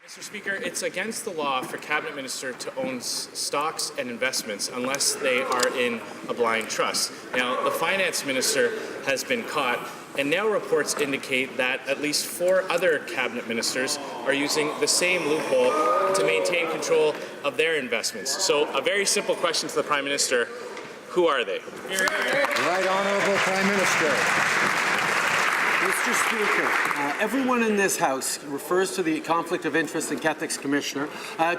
Mr. Speaker, it's against the law for Cabinet Minister to own stocks and investments unless they are in a blind trust. Now, the Finance Minister has been caught, and now reports indicate that at least 4 other Cabinet Ministers are using the same loophole to maintain control of their investments. So, a very simple question to the Prime Minister: who are they? Right Honourable Prime Minister. Mr. Speaker, everyone in this House refers to the Conflict of Interest and Ethics Commissioner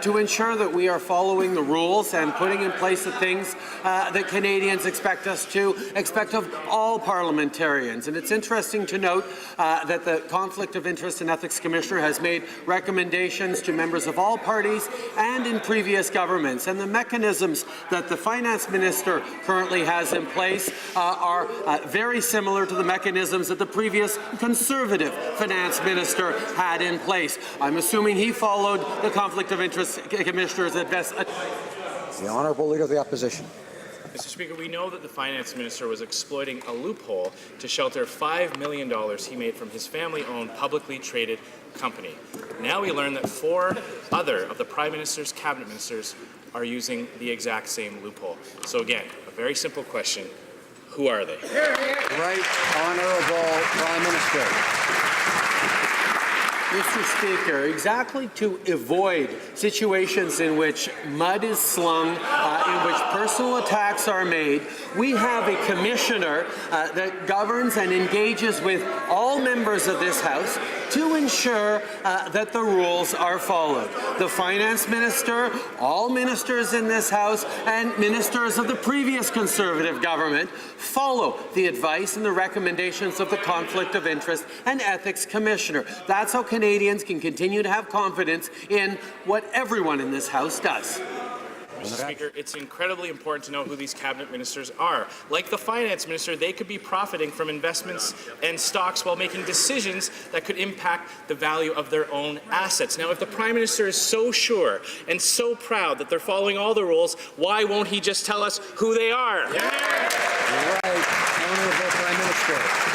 to ensure that we are following the rules and putting in place the things that Canadians expect of all parliamentarians. And it's interesting to note that the Conflict of Interest and Ethics Commissioner has made recommendations to members of all parties and in previous governments. And the mechanisms that the Finance Minister currently has in place are very similar to the mechanisms that the previous Conservative Finance Minister had in place. I'm assuming he followed the Conflict of Interest Commissioner's advice. The Honourable Leader of the Opposition. Mr. Speaker, we know that the Finance Minister was exploiting a loophole to shelter $5 million he made from his family-owned, publicly traded company. Now we learn that 4 other of the Prime Minister's Cabinet Ministers are using the exact same loophole. So again, a very simple question: who are they? Right Honourable Prime Minister. Mr. Speaker, exactly to avoid situations in which mud is slung, in which personal attacks are made, we have a commissioner that governs and engages with all members of this House to ensure that the rules are followed. The Finance Minister, all ministers in this House, and ministers of the previous Conservative government follow the advice and the recommendations of the Conflict of Interest and Ethics Commissioner. That's how Canadians can continue to have confidence in what everyone in this House does. Mr. Speaker, it's incredibly important to know who these Cabinet Ministers are. Like the Finance Minister, they could be profiting from investments and stocks while making decisions that could impact the value of their own assets. Now, if the Prime Minister is so sure and so proud that they're following all the rules, why won't he just tell us who they are? Right Honourable Prime Minister.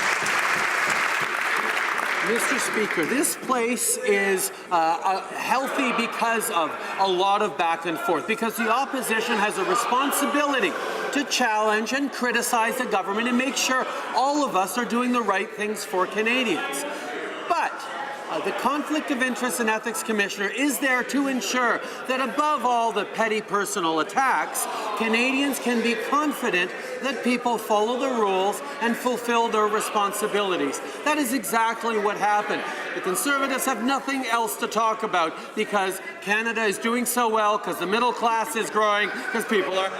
Mr. Speaker, this place is healthy because of a lot of back and forth, because the opposition has a responsibility to challenge and criticize the government and make sure all of us are doing the right things for Canadians. But the Conflict of Interest and Ethics Commissioner is there to ensure that above all the petty personal attacks, Canadians can be confident that people follow the rules and fulfill their responsibilities. That is exactly what happened. The Conservatives have nothing else to talk about because Canada is doing so well, because the middle class is growing, because people are...